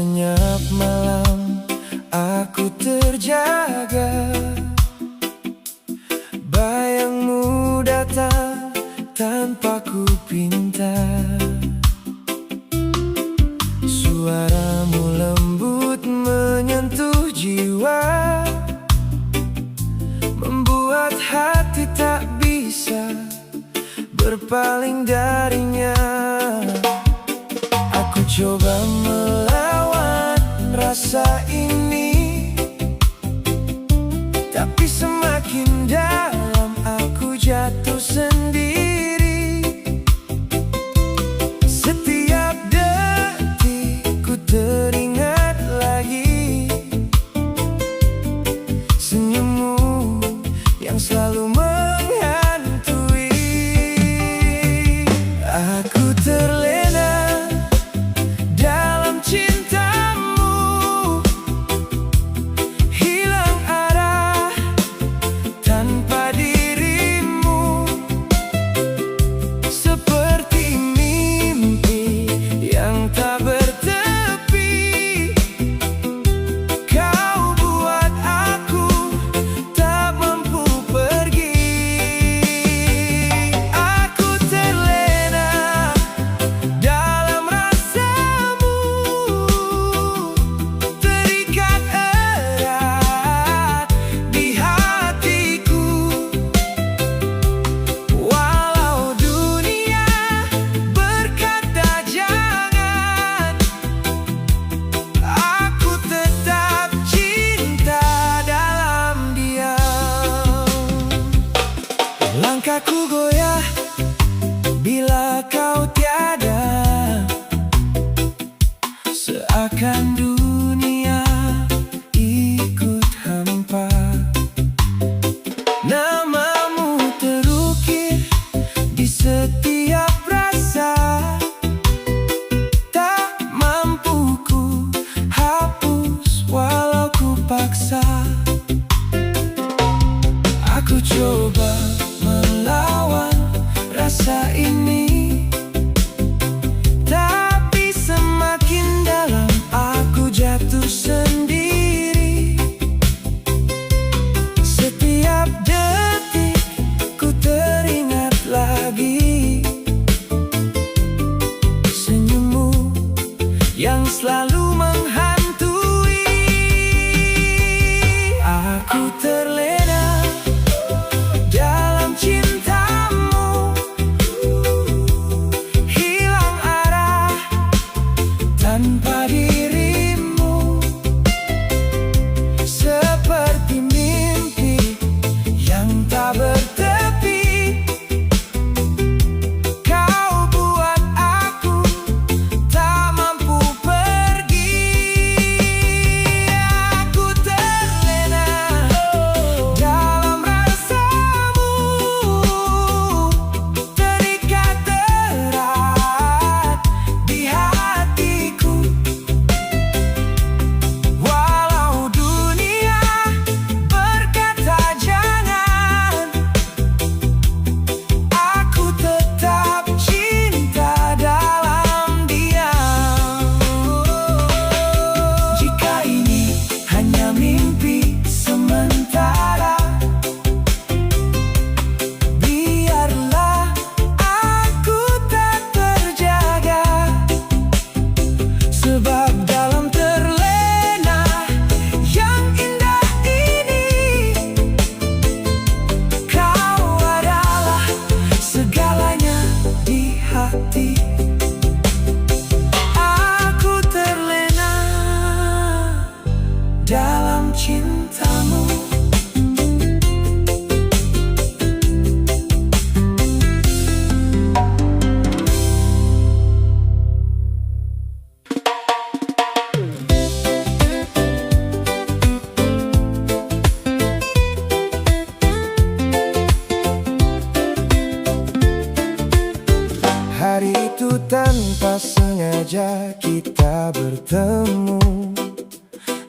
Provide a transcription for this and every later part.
Senyap malam aku terjaga, bayangmu datang tanpa ku pinta. Suaramu lembut menyentuh jiwa, membuat hati tak bisa berpaling darinya. Aku coba melawan rasa ini, tapi semakin dalam aku jatuh sendiri. Setiap detik ku teringat lagi senyummu yang selalu menghantui. Aku terlena dalam cintamu, hilang arah tanpa dirimu, seperti mimpi yang tak bertepi. Kau buat aku tak mampu pergi. Aku terlena dalam rasamu, terikat erat di hatiku. Walau dunia berkata jangan, aku tetap cinta dalam diam. Langkahku goyah bila kau tiada, seakan dunia ikut hampa. Namamu terukir di setiap rasa, tak mampu ku hapus walau ku paksa. Aku coba melawan rasa ini, tapi semakin dalam aku jatuh sendiri. Setiap detik ku teringat lagi senyummu yang selalu menghantui. Aku terlena dalam cintamu, hilang arah tanpa dirimu, seperti mimpi yang tak bertepi. Kau buat aku tak mampu pergi. Aku terlena dalam rasamu, terikat erat di hatiku. Walau dunia berkata jangan, aku tetap cinta dalam diam. Jika ini hanya mimpi sementara, biarlah aku tak terjaga. Sebab dalam terlena yang indah ini, kau adalah segalanya di hati. Aku terlena dalam cintamu. Hari itu tanpa sengaja kita bertemu,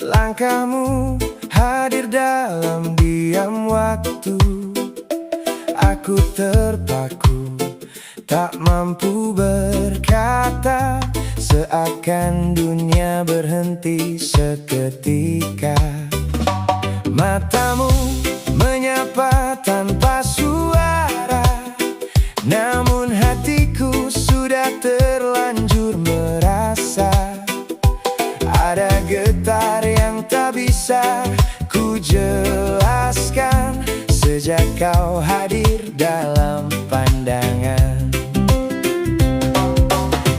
langkahmu hadir dalam diam waktu. Aku terpaku, tak mampu berkata seakan dunia berhenti seketika. Matamu menyapa tanpa suara, namun hatiku sudah terlanjur merasa. Ada getar yang tak bisa ku jelaskan sejak kau hadir dalam pandangan.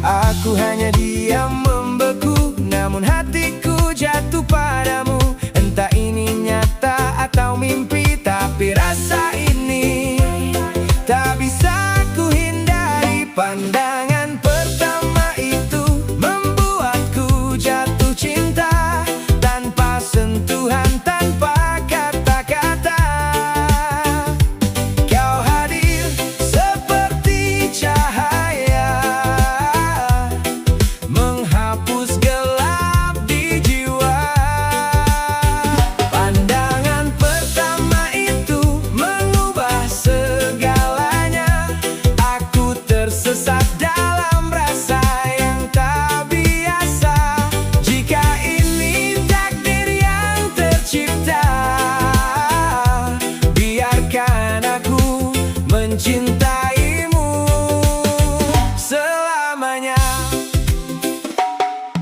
Aku hanya diam membeku, namun hatiku jatuh padamu. Entah ini nyata atau mimpi, tapi rasa ini tak bisa ku hindari. Pandangan pertama itu membuatku jatuh cinta, tanpa sentuhan, tanpa kata-kata. Kau hadir seperti cahaya, menghapus gelap di jiwa. Pandangan pertama itu mengubah segalanya. Aku tersesat dalam rasa yang tak biasa. Jika ini takdir yang tercipta, biarkan aku mencintaimu selamanya.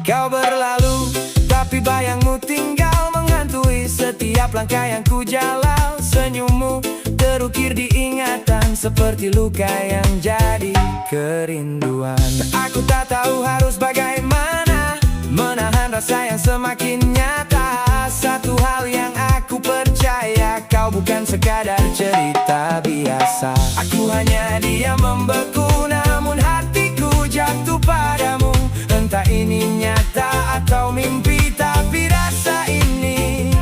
Kau berlalu, tapi bayangmu tinggal menghantui setiap langkah yang ku jalan. Senyummu terukir di ingatan seperti luka yang jadi kerinduan. Aku tak tahu harus bagaimana menahan rasa yang semakin nyata. Satu hal yang aku percaya, kau bukan sekadar cerita biasa. Aku hanya diam membeku, namun hatiku jatuh padamu. Entah ini nyata atau mimpi, tapi rasa ini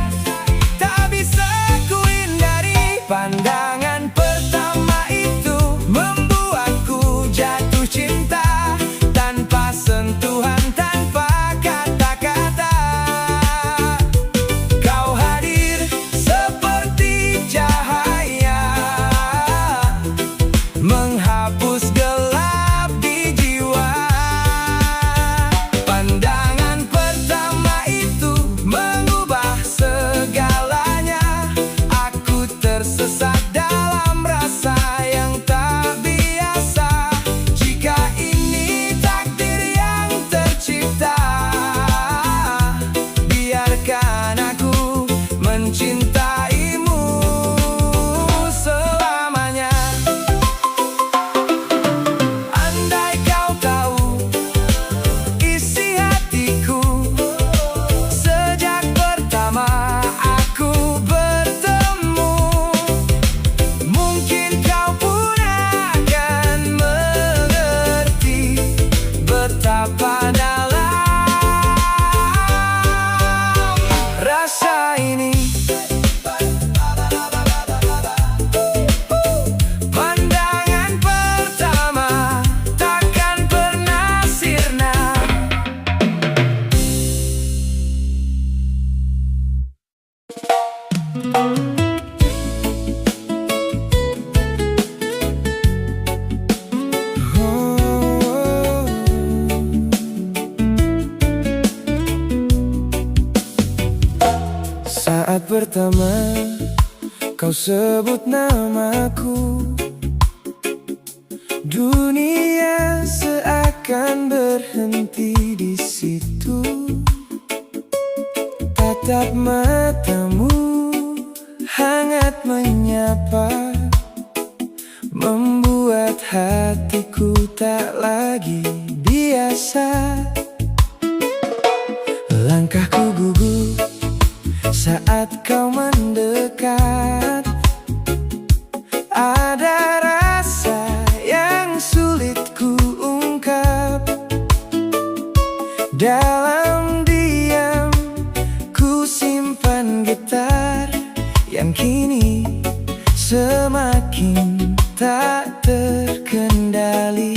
tak bisa ku hindari. Pandangan pertama itu membuatku jatuh cinta, tanpa sentuhan, tanpa kata-kata. Kau hadir seperti cahaya, menghapus gelap di jiwa. Pandangan pertama itu mengubah segalanya. Aku tersesat dalam rasa yang tak biasa. Jika ini takdir yang tercipta, biarkan aku mencintaimu selamanya. Andai kau tahu isi hatiku sejak pertama aku bertemu, mungkin kau pun akan mengerti betapa dalam rasa ini. Pandangan pertama takkan pernah sirna. Saat pertama kau sebut namaku, dunia seakan berhenti di situ. Tatap matamu hangat menyapa, membuat hatiku tak lagi biasa. Langkahku gugup saat kau mendekat. Ada rasa yang sulit ku ungkap. Dalam diam ku simpan gitar yang kini semakin tak terkendali.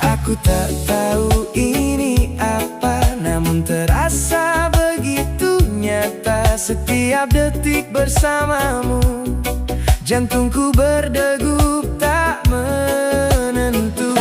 Aku tak tahu ini apa, namun terasa begitu nyata. Setiap detik bersamamu, jantungku berdegup tak menentu.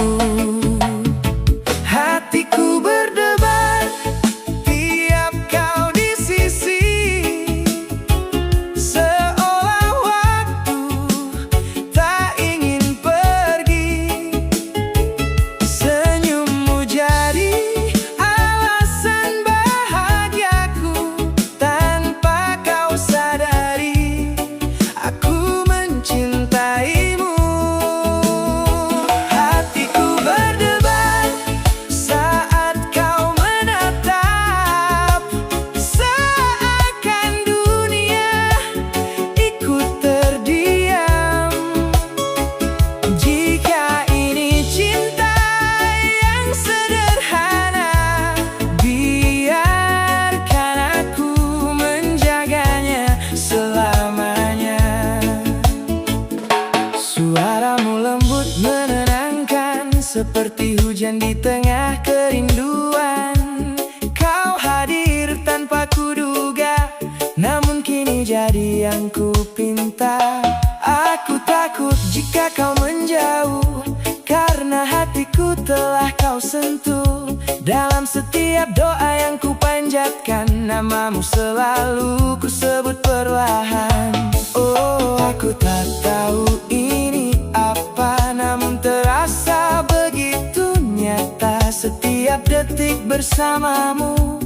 dan di tengah kerinduan kau hadir tanpa kuduga. Namun kini jadi yang ku pinta. Aku takut jika kau menjauh, karena hatiku telah kau sentuh. Dalam setiap doa yang ku panjatkan, namamu selalu ku sebut perlahan. Oh, aku tak tahu ini apa, namun terasa begitu nyata. Setiap detik bersamamu,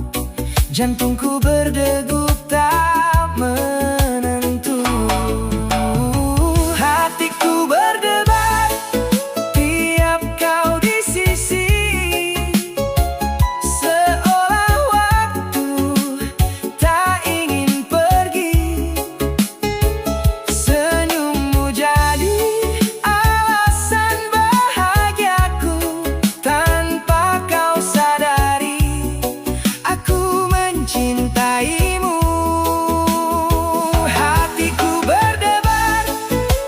jantungku berdegup tak menentu. Hatiku berdebar tiap kau di sisi, seolah waktu tak ingin pergi. Senyummu jadi alasan bahagiaku. Tanpa kau sadari, aku mencintaimu. Hatiku berdebar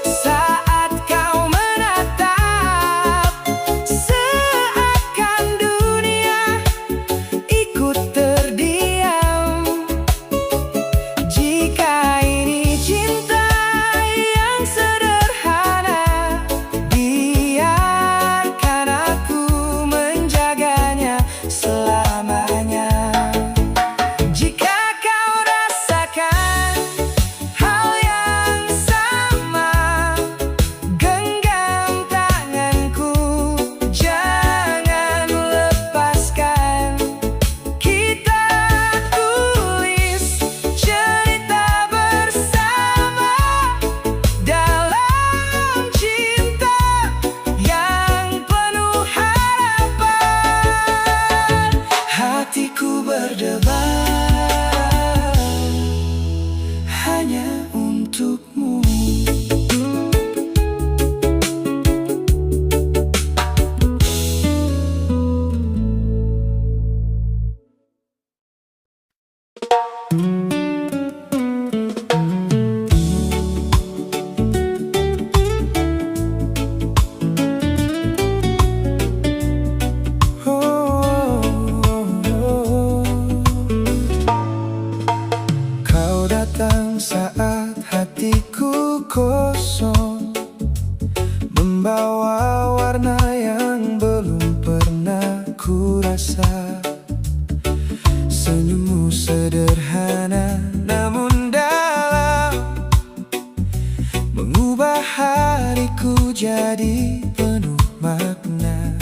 saat kau menatap, seakan dunia ikut terdiam. Jika ini cinta yang sederhana, biarkan aku menjaganya selamanya. Jika kau rasakan hal yang sama, genggam tanganku, jangan lepaskan. Kita tulis cerita bersama dalam cinta yang penuh harapan. Hatiku berdebar hanya untukmu. Kau datang saat hatiku kosong, membawa warna yang belum pernah ku rasa. Senyummu sederhana namun dalam, mengubah hariku jadi penuh makna.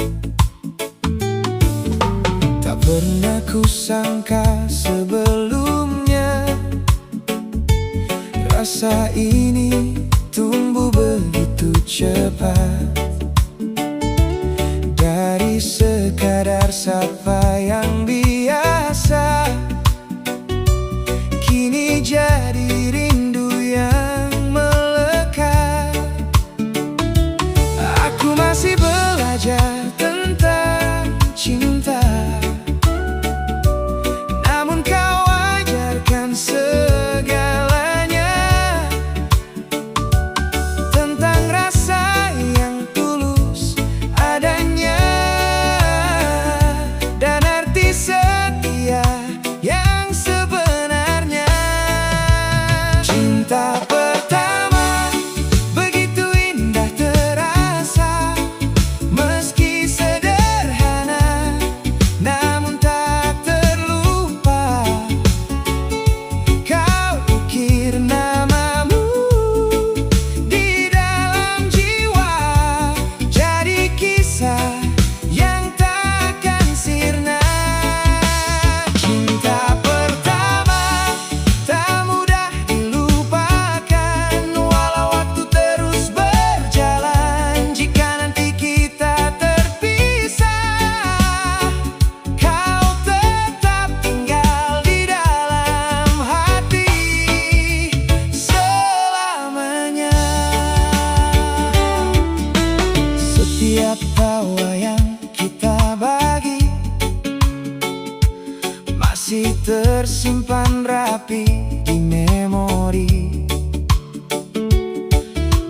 Tak pernah ku sangka sebelumnya, rasa ini tumbuh begitu cepat. Dari sekadar sapa yang biasa, kini jadi rindu yang melekat. Aku masih belajar tentang cinta, namun kau ajarkan segalanya. Tentang rasa yang tulus adanya, dan arti setia yang sebenarnya. Cinta pertama begitu indah terasa, meski sederhana namun tak terlupa. Kau ukir namamu di dalam jiwa, jadi kisah yang takkan sirna. Cinta pertama tak mudah dilupakan, walau waktu terus berjalan. Jika nanti kita terpisah, kau tetap tinggal di dalam hati selamanya. Setiap tawa yang kita bagi masih tersimpan rapi di memori.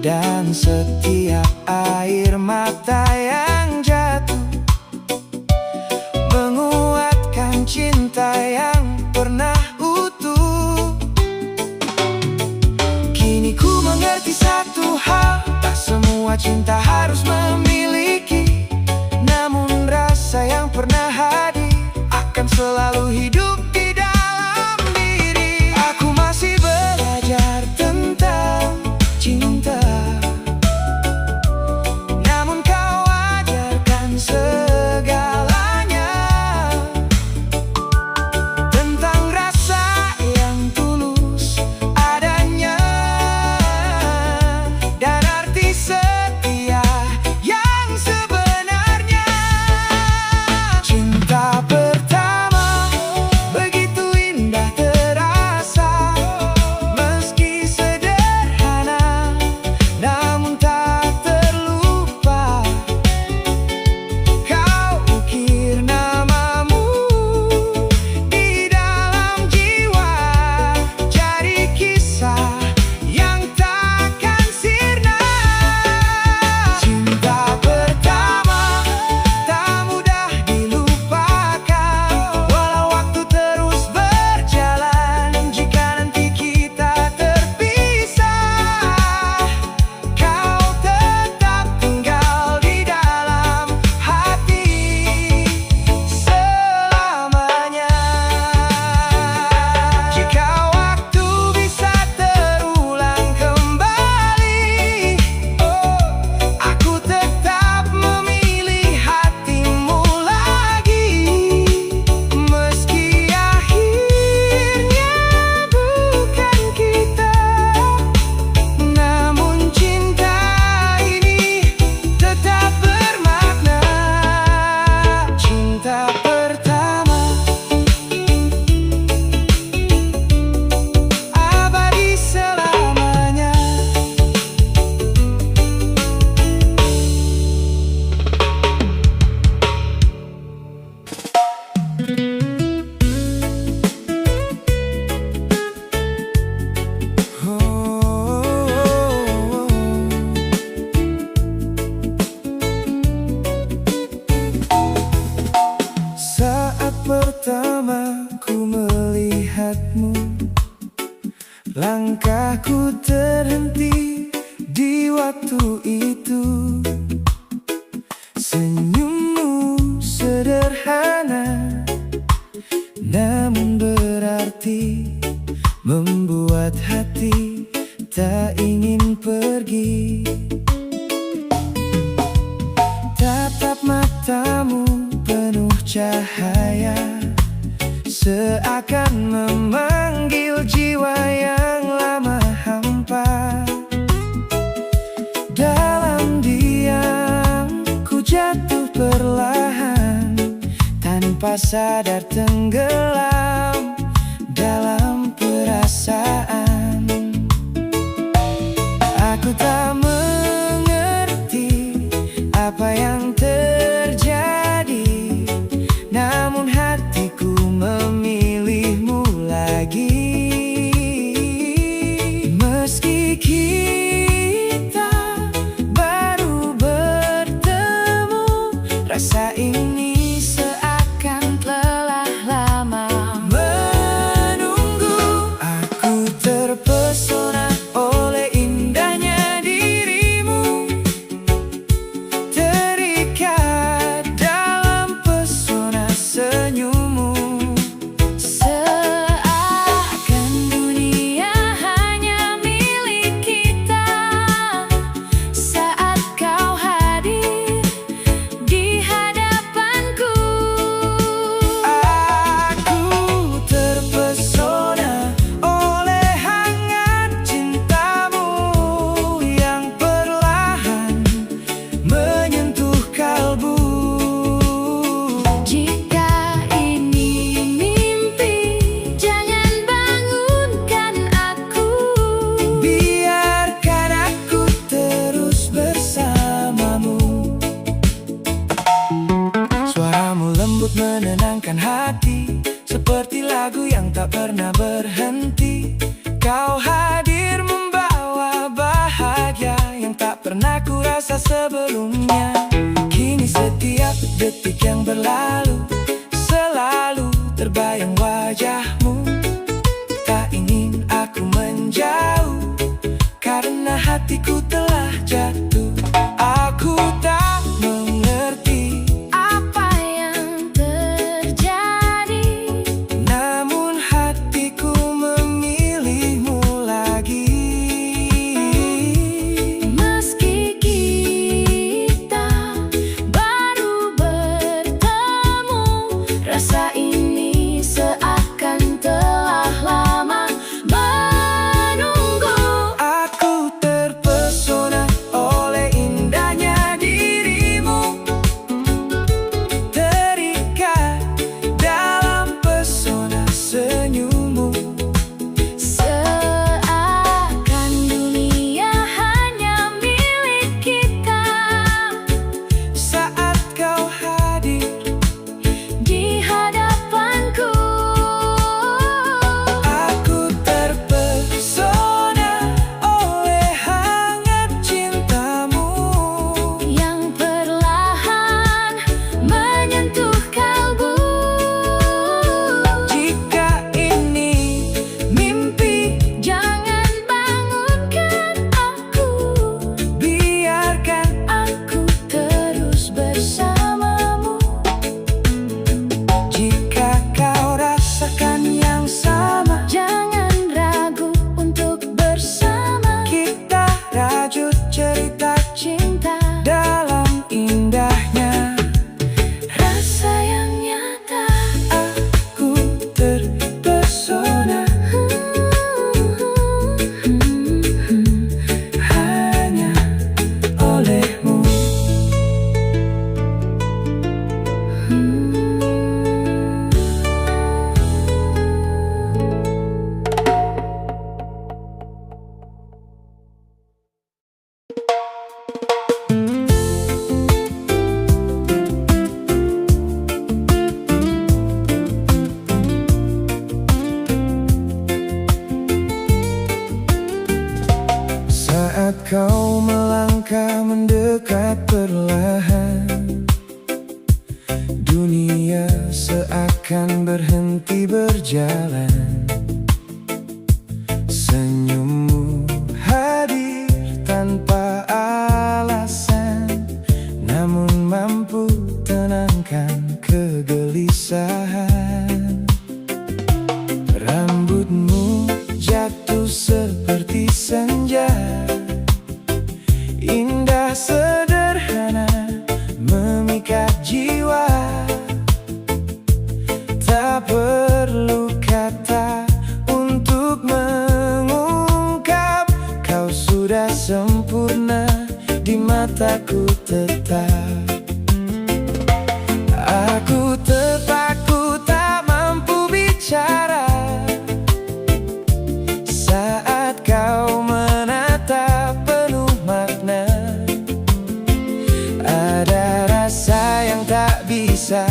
Dan setiap air mata yang jatuh cinta yang pernah utuh. Kini ku mengerti satu hal, tak semua cinta harus memiliki. Namun rasa yang pernah hadir akan selalu hidup di dalam diri. Aku masih belajar tentang cinta, namun kau ajarkan segalanya tentang rasa yang tulus adanya dan arti setia yang sebenarnya. Cinta pertama begitu indah terasa, meski sederhana namun tak terlupa. Kau ukir namamu di dalam jiwa, jadi kisah yang takkan sirna. Cinta pertama tak mudah dilupakan, walau waktu terus berjalan. Jika nanti kita terpisah, kau tetap tinggal di dalam hati selamanya. Jika waktu bisa terulang kembali, aku tetap memilih hatimu lagi. Meski akhirnya bukan kita, namun cinta ini tetap bermakna. Cinta pertama abadi selamanya. Saat pertama ku melihatmu, langkahku terhenti di waktu itu. Senyummu sederhana namun berarti, membuat hati tak ingin pergi. Tatap matamu penuh cahaya, seakan memanggil jiwa yang lama hampa. Dalam diam ku jatuh perlahan, tanpa sadar tenggelam dalam perasaan. Aku tak mengerti apa yang terjadi, namun hatiku memilihmu lagi. Meski kita baru bertemu, rasa ini seakan telah lama menunggu. Aku terpesona oleh indahnya dirimu, terikat dalam pesona senyummu. Seakan dunia hanya milik kita saat kau hadir di hadapanku. Aku terpesona oleh hangat cintamu yang perlahan menyentuh kalbu. Jika ini mimpi, jangan bangunkan aku. Biarkan aku terus bersamamu. Suaramu lembut menenangkan hati, seperti lagu yang tak pernah berhenti. Kau hadir membawa bahagia yang tak pernah ku rasa sebelumnya. Kini setiap detik yang berlalu selalu terbayang wajahmu. Tak ingin aku menjauh, karena hatiku telah jatuh. Aku tak mengerti apa yang terjadi, namun hatiku memilihmu lagi. meski kita baru bertemu. Rasa ini seakan telah lama menunggu. Aku terpesona oleh indahnya dirimu, terikat dalam pesona senyummu. Seakan dunia hanya milik kita. Saat kau hadir Di hadapanku, aku terpesona oleh hangat cintamu yang perlahan menyentuh kalbu. Jika ini mimpi, Jangan bangunkan aku, biarkan aku terus bersamamu. jika kau rasakan yang sama. Jangan ragu untuk bersama. Kita rajut cerita Cinta, dalam indahnya rasa yang nyata. aku terpesona hanya olehmu. Saat kau melangkah mendekat perlahan, dunia seakan berhenti berjalan. Senyummu hadir tanpa alasan, namun mampu tenangkan kegelisahan. Rambutmu jatuh seperti senja, indah sederhana memikat jiwa. Tak perlu kata untuk mengungkap, kau sudah sempurna di mataku tetap. Aku terpaku tak mampu bicara saat kau menatap penuh makna. Ada rasa yang tak bisa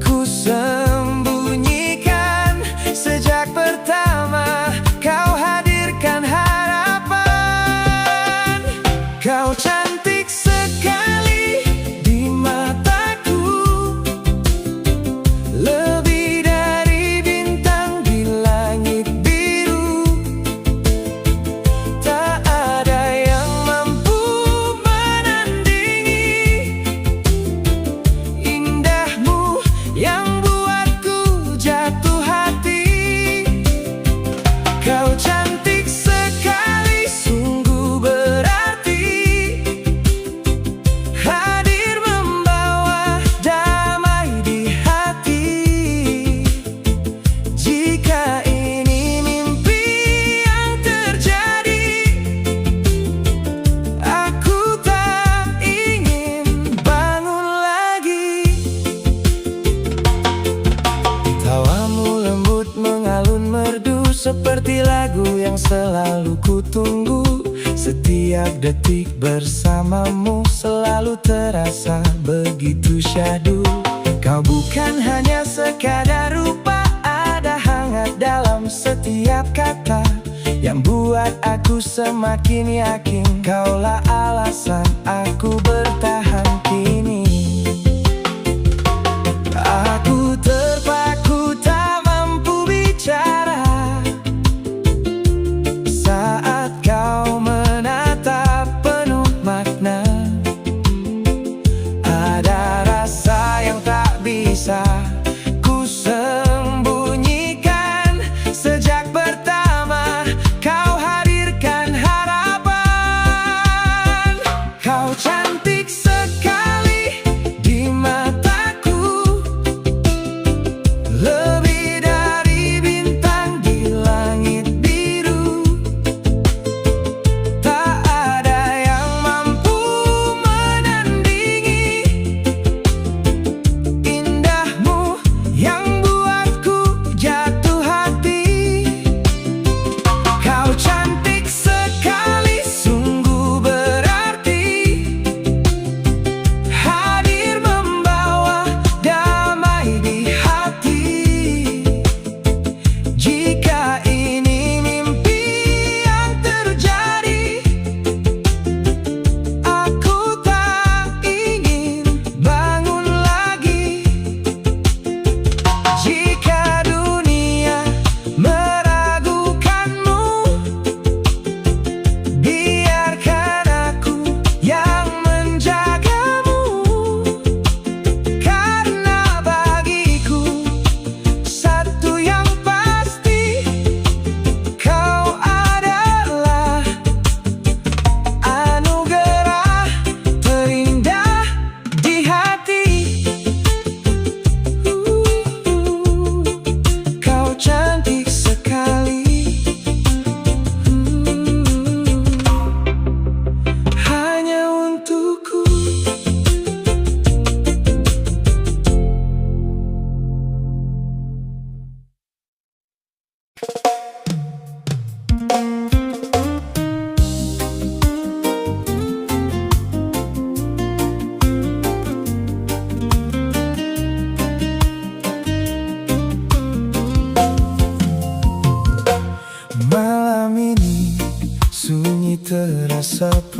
ku sembunyikan. Sejak pertama kau hadirkan harapan. Kau cantik sekali di mataku, lebih dari bintang di langit biru. Tak ada yang mampu menandingi indahmu yang buatku jatuh hati. Kau cantik sekali, sungguh berarti, hadir membawa damai di hati. Jika ini mimpi yang terjadi, aku tak ingin bangun lagi. Tawamu lembut mengalun merdu, seperti lagu yang selalu ku tunggu. Setiap detik bersamamu selalu terasa begitu syahdu. Kau bukan hanya sekadar rupa, ada hangat dalam setiap kata yang buat aku semakin yakin kaulah alasan aku bertahan kini. Aku terpaku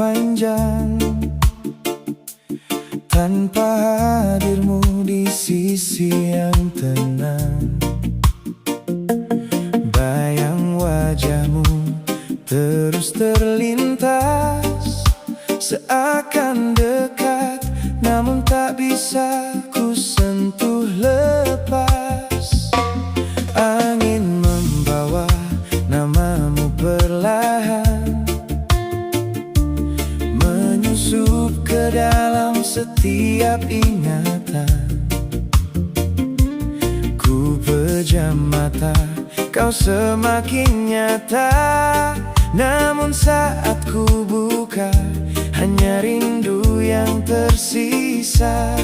panjang tanpa hadirmu di sisi yang tenang. Bayang wajahmu terus terlintas, seakan dekat namun tak bisa ku sentuh lepas. Angin membawa namamu perlahan, menyusup ke dalam setiap ingatan. Ku pejam mata, kau semakin nyata, namun saat ku buka hanya rindu yang tersisa.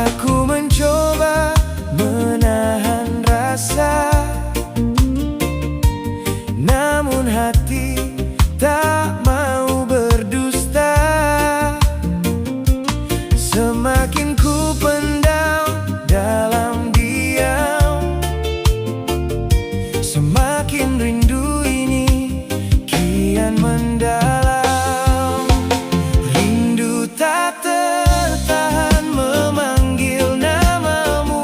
Aku mencoba menahan rasa, namun hati tak mau berdusta. Semakin ku pendam dalam diam, semakin rindu ini kian mendalam. Rindu tak tertahan memanggil namamu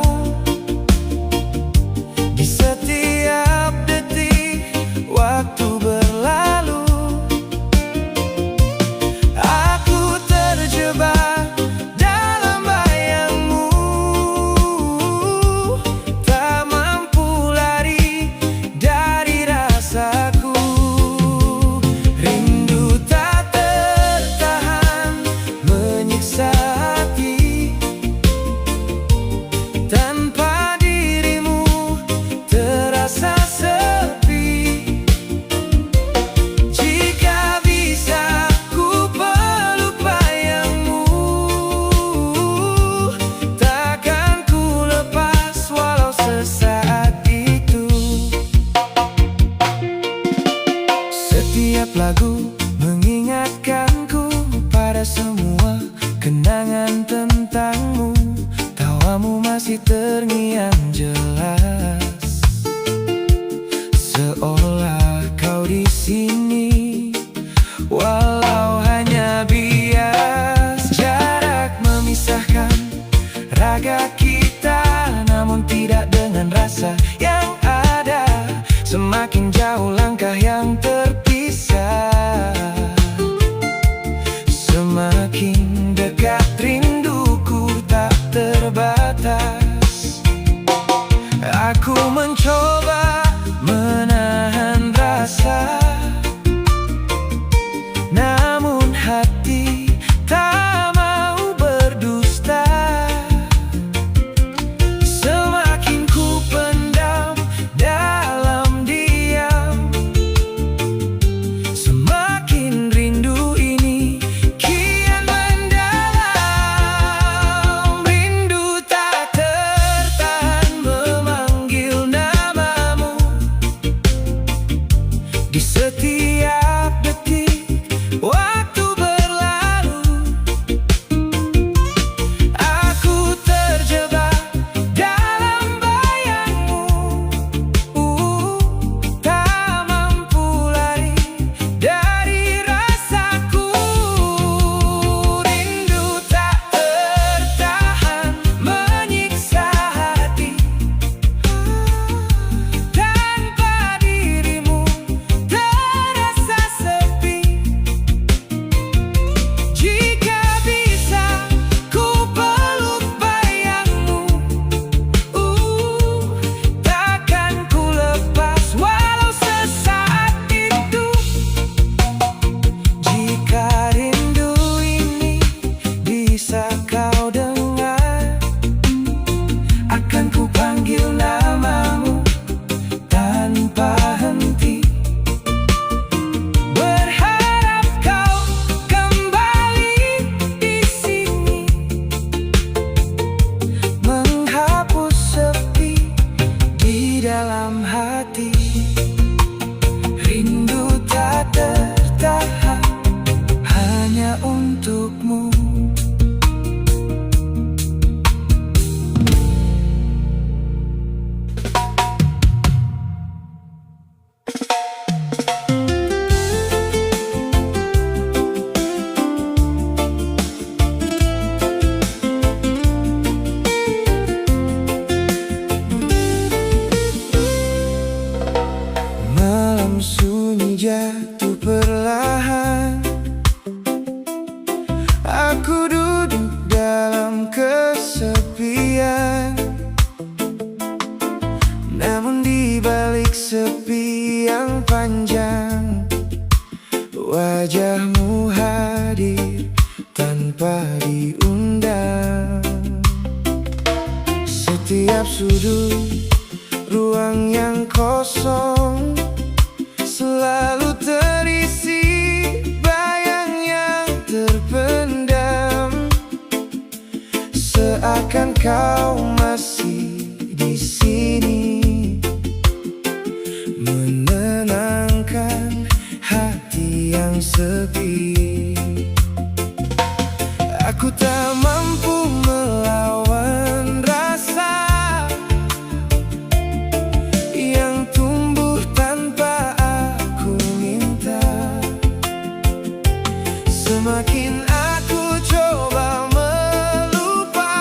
di setiap detik waktu berlalu. Aku terjebak dalam bayangmu, tak mampu lari dari rasaku. Rindu tak tertahan menyiksa hati, tanpa dirimu terasa sepi. Jika bisa ku peluk bayangmu, takkan ku lepas walau sesaat itu. Setiap lagu mengingatkanku pada semua kenangan tentangmu. Tawamu masih terngiang jelas, seolah kau di sini, walau hanya bias. Jarak memisahkan raga kita, namun tidak dengan rasa yang ada. Semakin jauh langkah yang terpisah, semakin dekat rinduku tak terbatas. Aku mencoba menahan rasa, namun hati tak mau berdusta. Semakin ku pendam dalam diam, semakin rindu ini kian mendalam. Rindu tak tertahan memanggil namamu sepi yang panjang, wajahmu hadir tanpa diundang. Setiap sudut ruang yang kosong selalu terisi bayang yang terpendam. Seakan kau masih di sini, menenangkan hati yang sepi. Aku tak mampu melawan rasa yang tumbuh tanpa aku minta. Semakin aku coba melupa,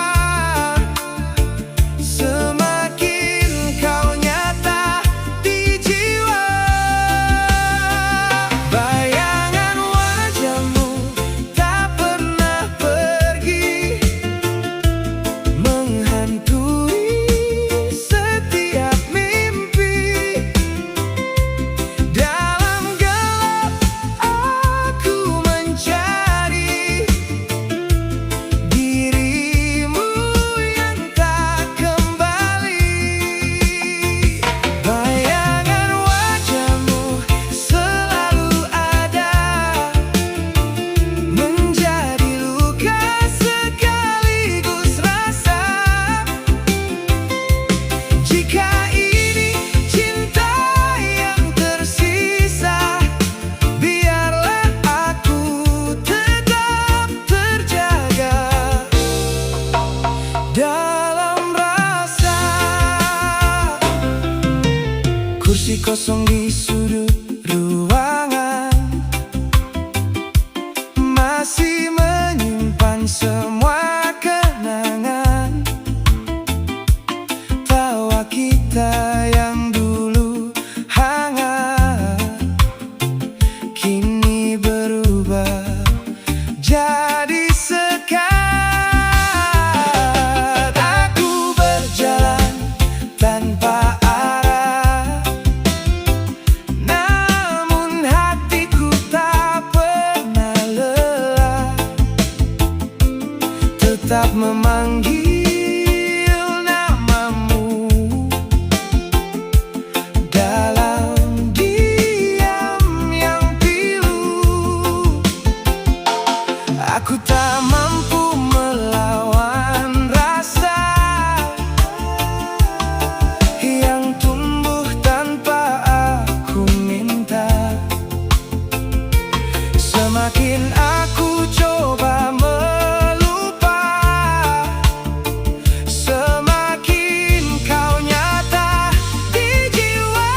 semakin kau nyata di jiwa. Bayangan wajahmu tak pernah pergi, menghantui setiap mimpi. Dalam gelap aku mencari dirimu yang tak kembali. Bayangan wajahmu selalu ada, menjadi luka sekaligus rasa. Jika ini cinta yang tersisa, biarlah aku tetap terjaga dalam rasa. Kursi kosong di sudut ruangan masih menyimpan semua kenangan. Tawa kita yang dulu hangat kini berubah jadi sekat. Aku berjalan tanpa arah, namun hatiku tak pernah lelah, tetap memanggil namamu dalam diam yang pilu. Aku tak mampu melawan rasa yang tumbuh tanpa aku minta. Semakin aku coba melupa, semakin kau nyata di jiwa.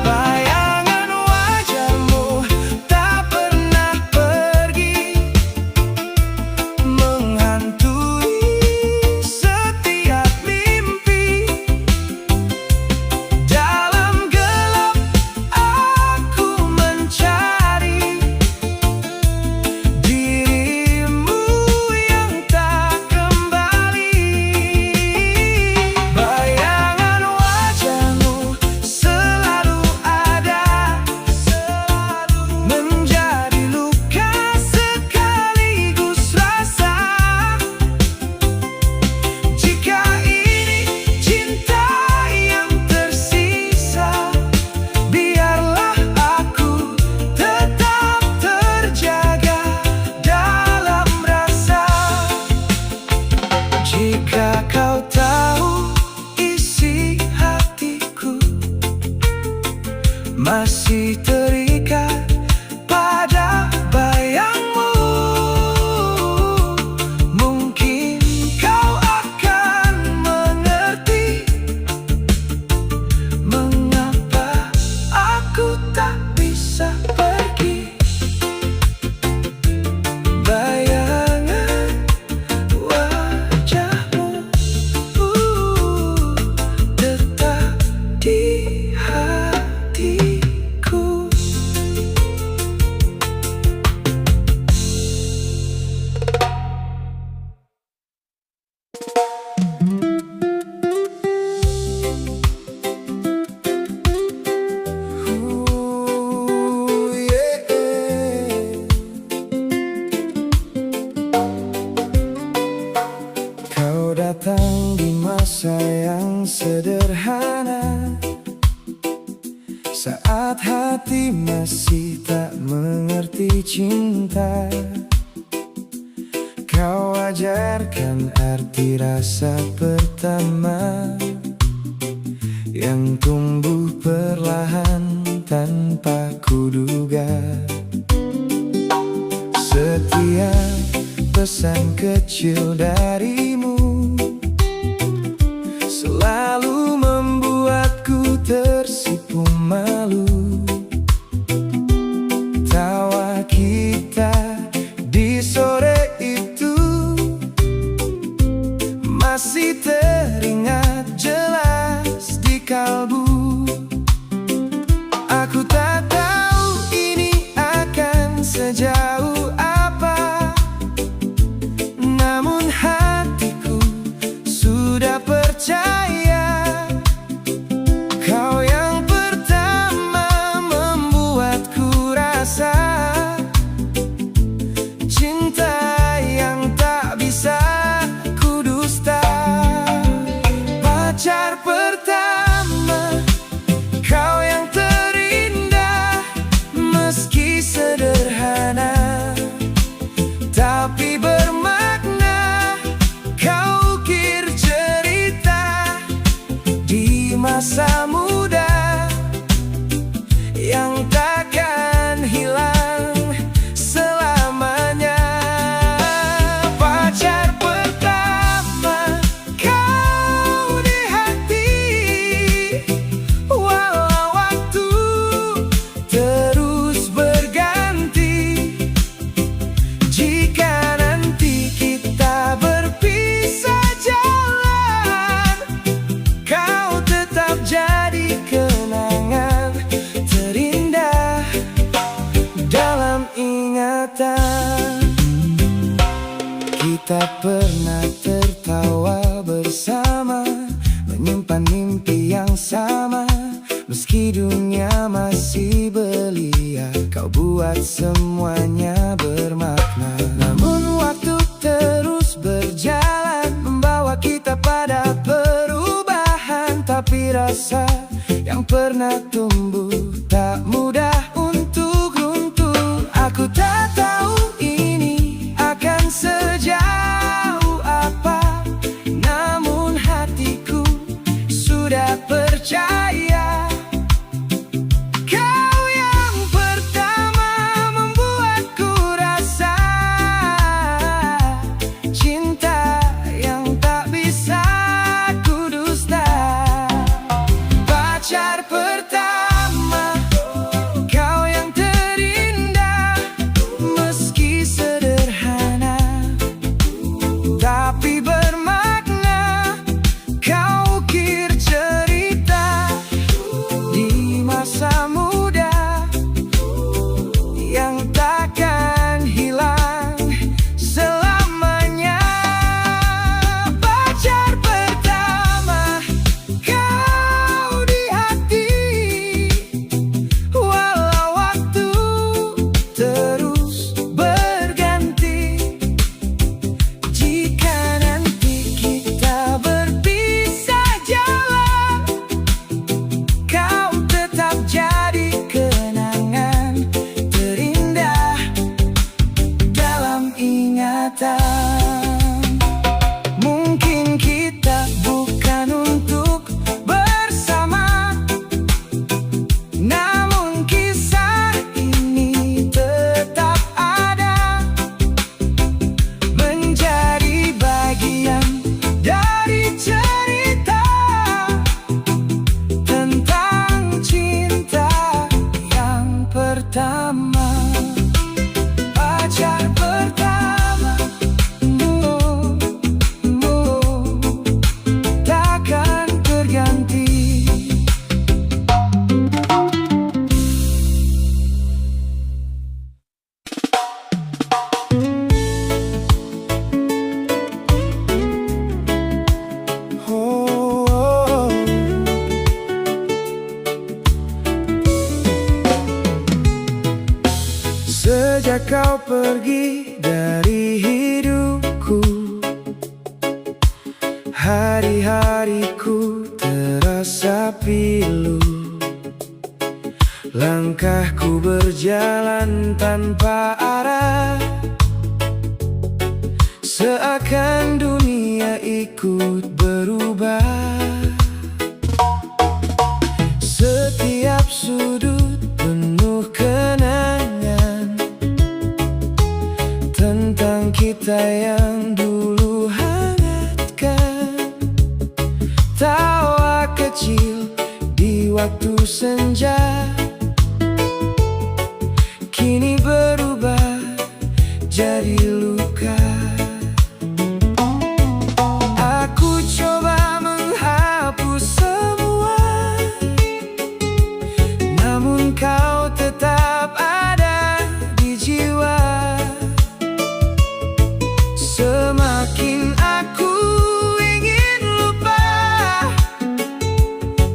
Bayangan wajahmu tak pernah pergi, menghantui setiap mimpi. Dalam gelap aku mencari dirimu yang tak kembali. Bayangan wajahmu selalu ada, menjadi luka sekaligus rasa. Jika ini cinta yang tersisa, biarlah aku tetap terjaga dalam rasa. Jika kau tahu isi hatiku masih terikat pada bayangmu, mungkin kau akan mengerti mengapa aku tak bisa pergi. Bayangan wajahmu tetap di hatiku. datang di masa yang sederhana, saat hati masih tak mengerti cinta. Kau ajarkan arti rasa pertama yang tumbuh perlahan tanpa kuduga. Setiap pesan kecil darimu selalu membuatku tersipu malu. Tawa kita di sore itu masih teringat jelas di kalbu. Aku tak tahu ini akan sejauh apa, namun hatiku sudah percaya. Kau yang pertama membuatku rasa cinta yang tak bisa kudusta. Pacar pertama, kau yang terindah, meski sederhana tapi bermakna. Kau ukir cerita di masa muda yang takkan hilang selamanya. Pacar pertama, kau di hati, walau waktu terus berganti. Jika nanti kita berpisah jalan, kau tetap jadi kenangan terindah dalam ingatan. Kita pernah tertawa bersama, menyimpan mimpi yang sama. Meski dunia masih belia, kau buat semuanya bermakna. Namun waktu terus berjalan, membawa kita pada perubahan. Tapi rasa yang pernah tumbuh tak mudah untuk runtuh. Aku tak tahu ini akan sejauh apa, namun hatiku sudah percaya. Kau yang pertama membuatku rasa cinta yang tak bisa kudusta. Pacar pertama, kau yang terindah, meski sederhana tapi bermakna. Kau ukir cerita di masa muda yang takkan hilang selamanya. Pacar pertama, kau di hati, walau waktu terus berganti. Jika nanti kita berpisah jalan, kau tetap jadi kenangan terindah dalam ingatan. Mungkin kita bukan untuk bersama, namun kisah ini tetap ada, menjadi bagian dari cerita tentang cinta yang pertama. Pacar pertama, takkan terganti. Oh, sejak kau pergi dari hidupku, Hari-hariku terasa pilu, langkahku berjalan tanpa arah, seakan dunia ikut berubah. Setiap sudut penuh kenangan tentang kita yang dulu hangatkan. Tawa kecil di waktu senja kini berubah jadi luka. Aku coba menghapus semua, namun kau tetap ada di jiwa. Semakin aku ingin lupa,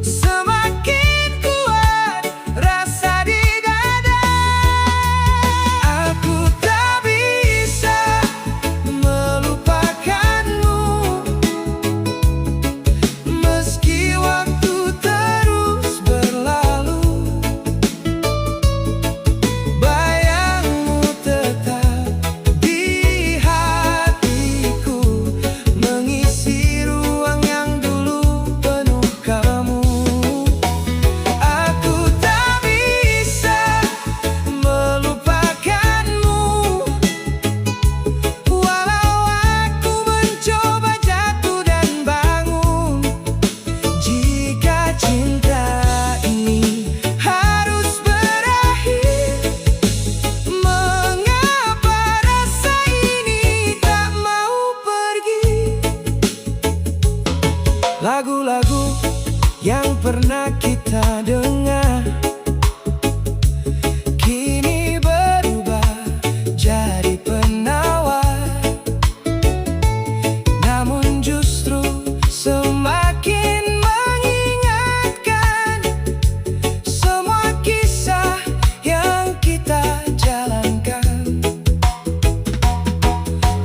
semakin kuat rasa di dada. Aku tak bisa melupakanmu, meski waktu terus berlalu. Bayangmu tetap di hatiku, mengisi ruang yang dulu penuh kamu. Aku tak bisa melupakanmu, walau aku mencoba jatuh dan bangun. Jika cinta ini harus berakhir, mengapa rasa ini tak mau pergi? Lagu-lagu yang pernah kita dengar kini berubah jadi penawar, namun justru semakin mengingatkan semua kisah yang kita jalankan.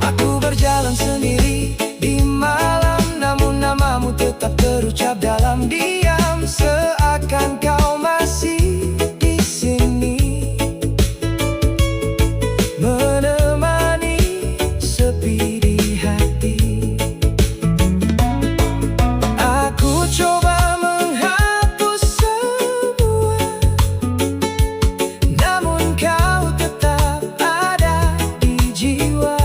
Aku berjalan sendiri di malam, namun namamu tetap terucap dalam diam, seakan kau masih di sini, menemani sepi di hati. Aku coba menghapus semua, namun kau tetap ada di jiwa.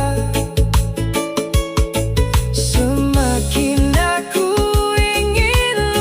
Semakin aku ingin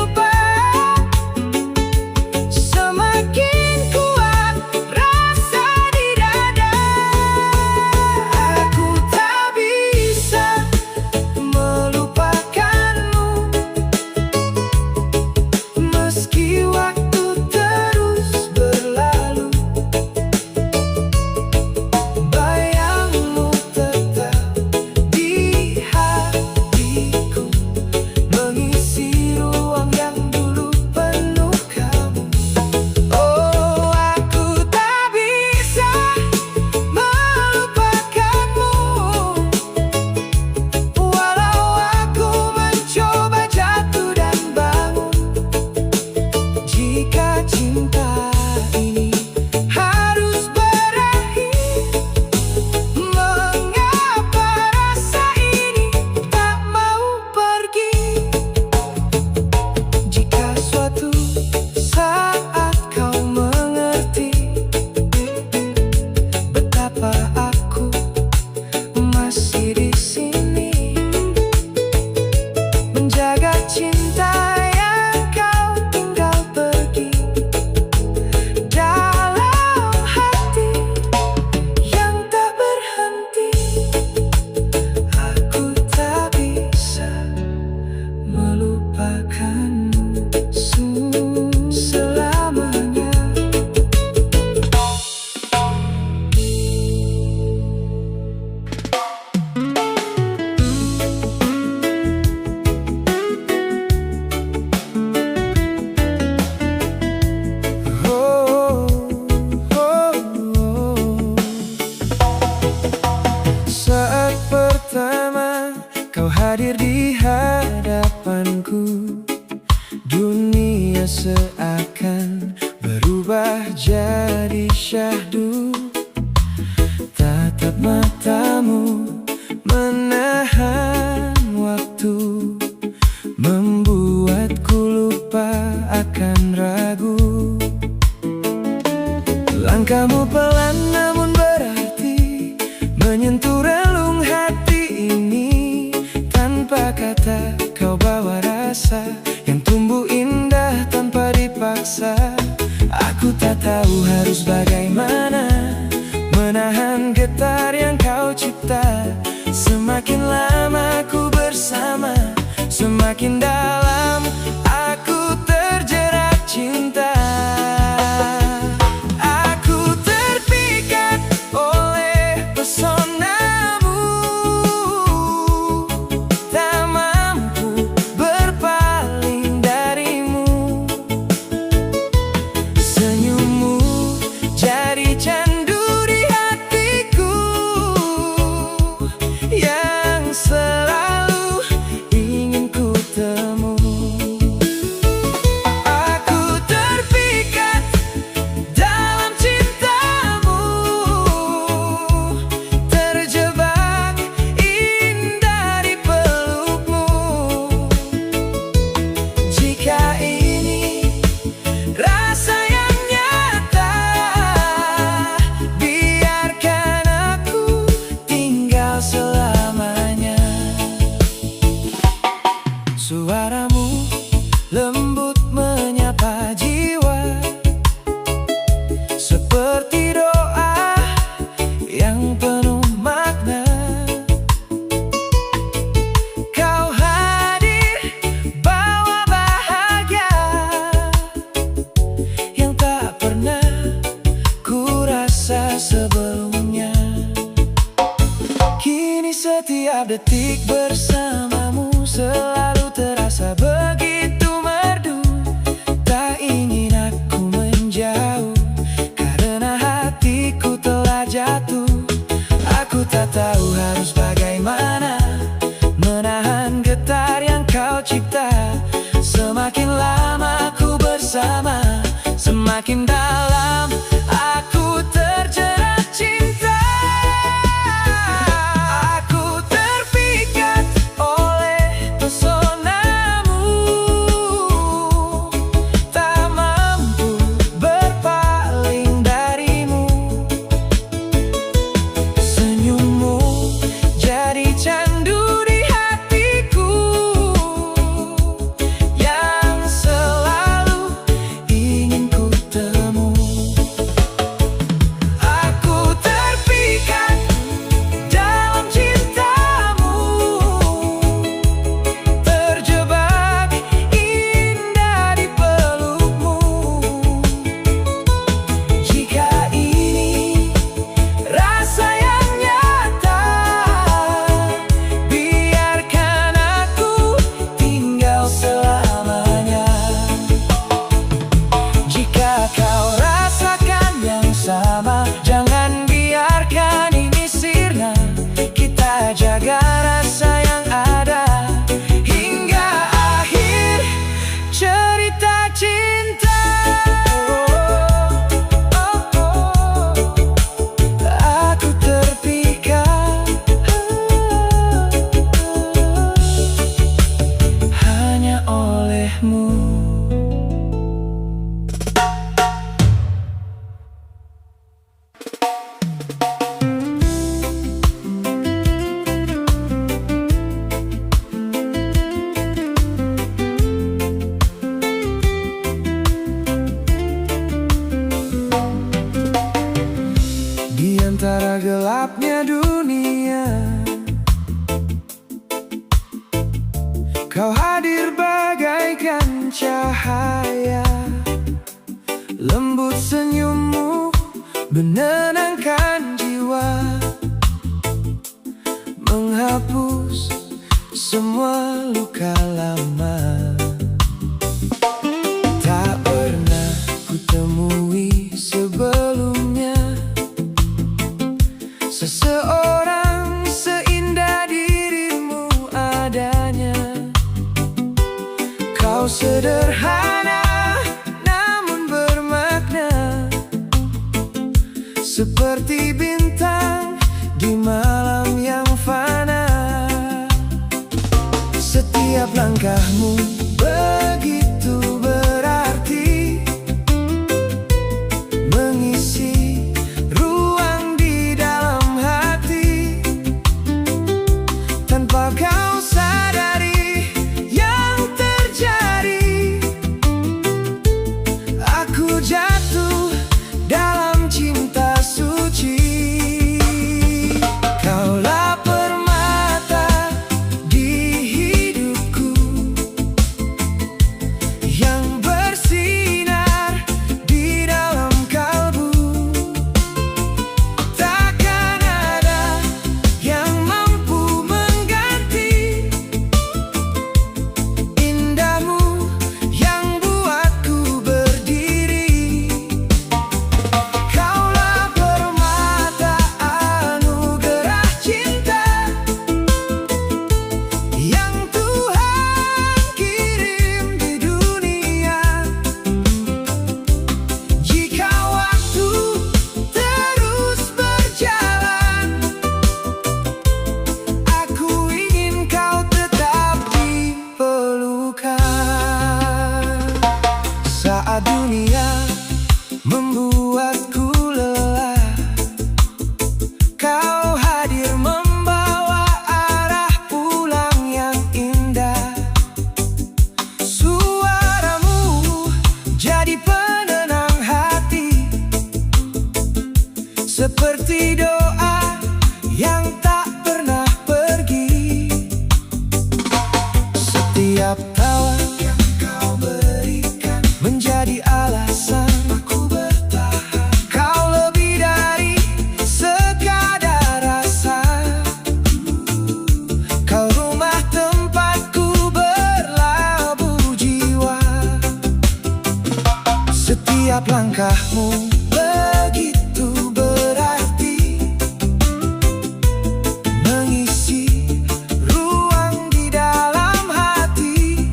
denganku. Dunia seakan berubah jadi syahdu. Tatap matamu menahan waktu, membuatku lupa akan ragu. Langkahmu pelan namun berarti, menyentuh relung hati ini. Tanpa kata kau bawa rasa yang tumbuh indah tanpa dipaksa. Aku tak tahu harus bagaimana menahan getar yang kau cipta. Semakin lama ku bersama, semakin dalam aku terjerat cinta. Aku terpikat oleh pesonamu, tak mampu berpaling darimu. Senyummu jadi candu di hatiku, yang selalu ingin ku temu. Aku terpikat dalam cintamu, terjebak indah di pelukmu. Jika ini rasa yang nyata, biarkan aku tinggal selamanya. Suaramu lembut menyapa jiwa, seperti doa yang penuh makna. Kau hadir bawa bahagia yang tak pernah ku rasa sebelumnya. Kini setiap detik bersamamu selalu terasa begitu merdu. Tak ingin aku menjauh, karena hatiku telah jatuh. Aku tak tahu harus bagaimana menahan getar yang kau cipta. Semakin lama aku bersama, semakin dalam aku terjerat cinta. Aku terpikat oleh pesonamu, tak mampu berpaling darimu. Senyummu jadi candu di hatiku, yang selalu ingin ku temu. Aku terpikat dalam cintamu, terjebak indah di pelukmu. Jika ini rasa yang nyata, biarkan aku tinggal selamanya. Jika kau rasakan yang sama, jangan biarkan ini sirna. Kita jaga rasa yang ada hingga akhir cerita cinta. Aku terpikat hanya olehmu. Di antara gelapnya dunia, kau hadir bagaikan cahaya. Lembut senyummu menenangkan jiwa, menghapus semua luka lama. Tak pernah ku temui sebelumnya seseorang seindah dirimu adanya. Kau sederhana namun bermakna, seperti bintang di malam yang fana. Setiap langkahmu begitu berarti, mengisi ruang di dalam hati. Tanpa kau sadari yang terjadi, aku jatuh dalam cinta suci. Kaulah permata di hidupku, yang bersinar di dalam kalbu. Takkan ada yang mampu mengganti indahmu yang buatku berdiri. Kaulah permata anugerah cinta yang Tuhan kirim di dunia. Jika waktu terus berjalan, aku ingin kau tetap di pelukan. Saat dunia membuatku lelah, kau hadir membawa arah pulang yang indah. Suaramu jadi penenang hati, seperti doa yang tak pernah pergi. Setiap tawa yang kau berikan menjadi alasan aku bertahan. Kau lebih dari sekadar rasa, kau rumah tempatku berlabuh jiwa. Setiap langkahmu begitu berarti, mengisi ruang di dalam hati.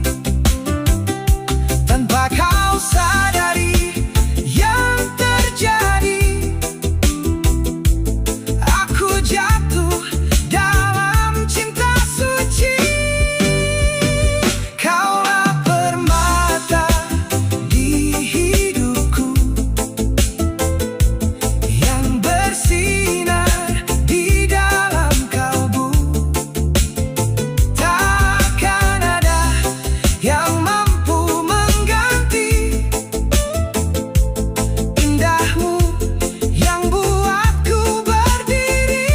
Tanpa kau sadari yang terjadi, aku jatuh dalam cinta suci. Kaulah permata di hidupku, yang bersinar di dalam kalbu. Takkan ada yang mampu mengganti indahmu yang buatku berdiri.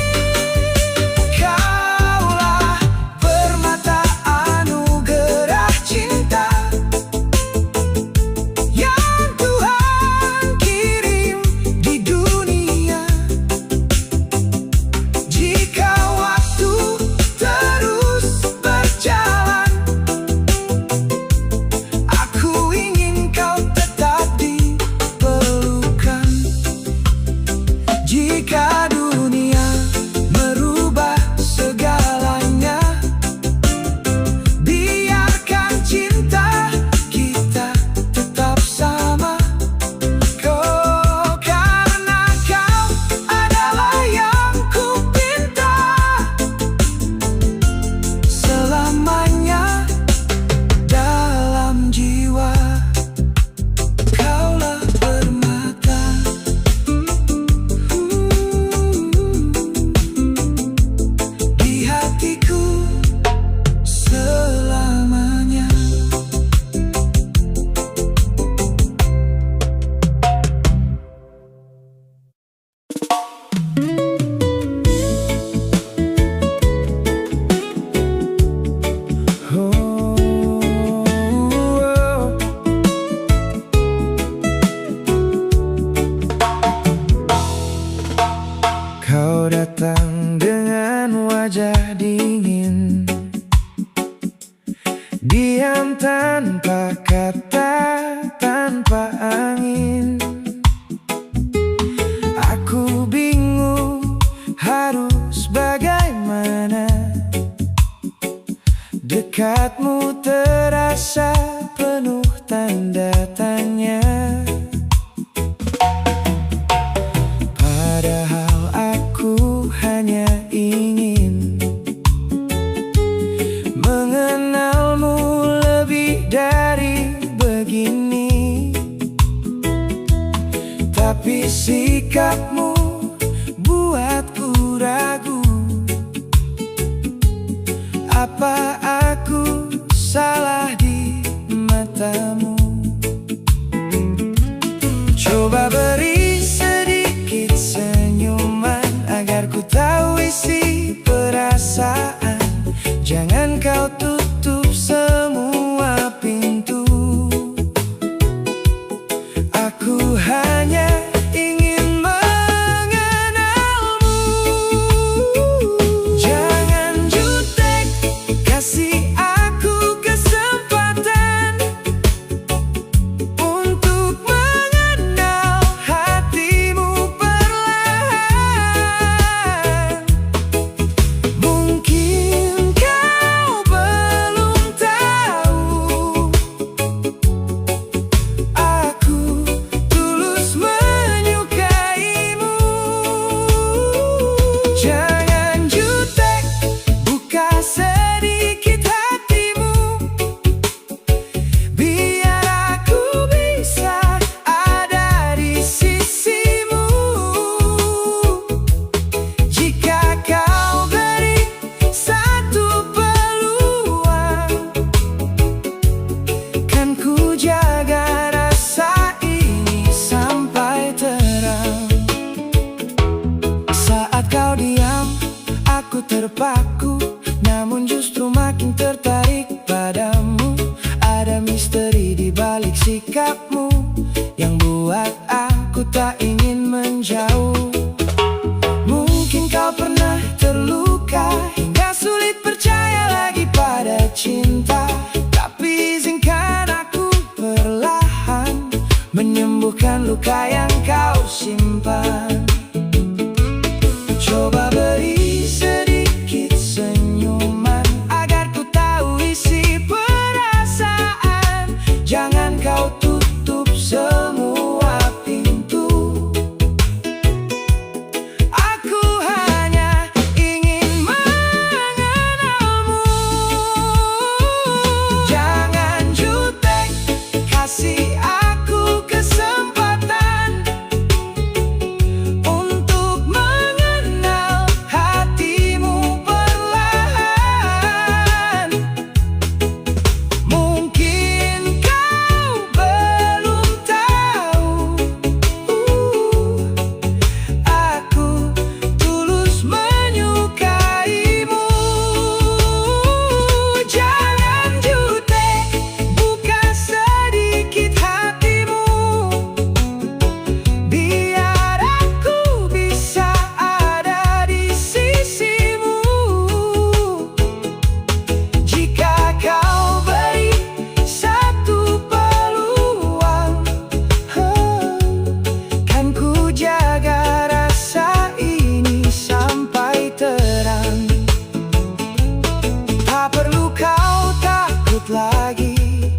Kaulah permata anugerah cinta yang Tuhan kirim di dunia. Jika waktu terus berjalan, aku ingin kau tetap di pelukan. Jika dunia merubah segalanya, biarkan cinta kita tetap sama. Karena kau adalah yang ku pinta, selamanya dalam jiwa. Kaulah permata di hatiku selamanya. Kau datang dengan wajah dingin, diam tanpa kata, tanpa angin. Aku bingung harus bagaimana, dekatmu terasa dari begini, tapi sikapmu buatku ragu. Apa aku salah di matamu? Coba beri sedikit senyuman agar ku tahu isi perasaan. Jangan kau tutup semua pintu. Aku hanya ingin mengenalmu. Jangan jutek, kasih aku kesempatan untuk mengenal hatimu perlahan. Mungkin kau belum tahu, aku tulus menyukaimu. Jangan jutek, buka sedikit hatimu, biar aku bisa ada di sisimu. Jika kau beri satu peluang, kan ku jaga rasa ini sampai terang. Saat kau diam, aku terpaku, namun justru makin tertarik padamu. Ada misteri di balik sikapmu yang buat aku tak ingin menjauh. Mungkin kau pernah terluka hingga sulit percaya lagi pada cinta, tapi izinkan aku perlahan menyembuhkan luka yang kau simpan. Coba beri sedikit senyuman agar ku tahu isi perasaan. Jangan kau tutup semua pintu. Aku hanya ingin mengenalmu. Jangan jutek, kasih aku kesempatan untuk mengenal hatimu perlahan. Mungkin kau belum tahu, aku tulus menyukaimu. Jangan jutek, buka sedikit hatimu, biar aku bisa ada di sisimu. Jika kau beri satu peluang, kan ku jaga rasa ini sampai terang. Tak perlu kau takut lagi,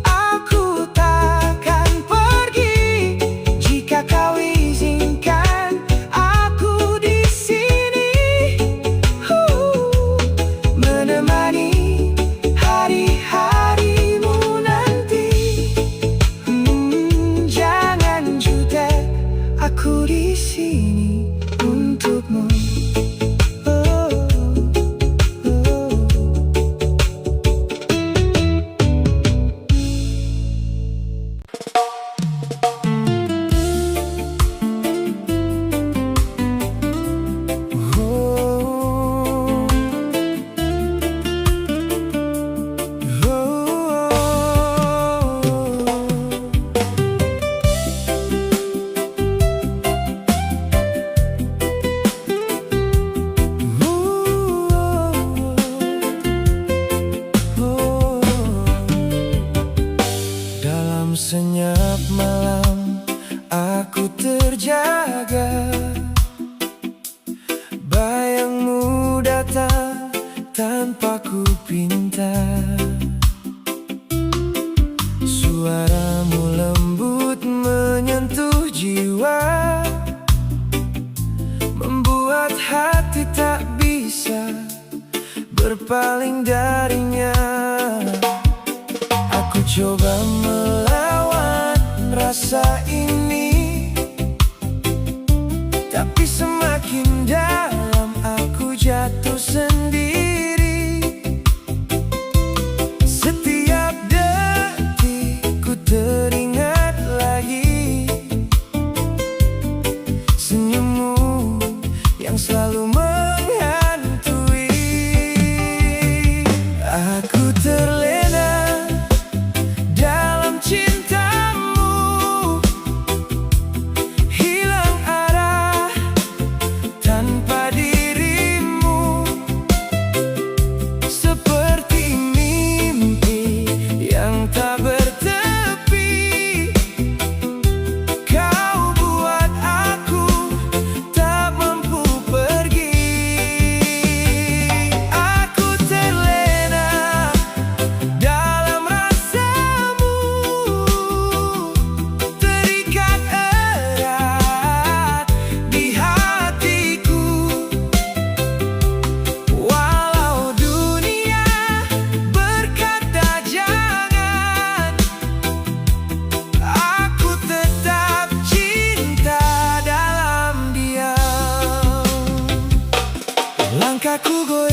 aku takkan pergi. Jika kau izinkan aku di sini, menemani hari-harimu nanti. Jangan jutek, aku di sini untukmu. Oh, oh. Dalam senyap malam aku terjaga, bayangmu datang tanpa ku pinta. Suaramu lembut menyentuh jiwa, membuat hati tak bisa berpaling darinya. Aku Ku coba melawan rasa ini, tapi semakin dalam aku jatuh sendiri. Setiap detik ku teringat lagi senyummu yang selalu menghantui. Aku terlena dalam cintamu, hilang arah tanpa dirimu, seperti mimpi yang tak bertepi. Kau buat aku tak mampu pergi. Aku terlena dalam rasamu, terikat erat di hatiku. Walau dunia berkata jangan, aku tetap cinta dalam diam. Langkahku goyang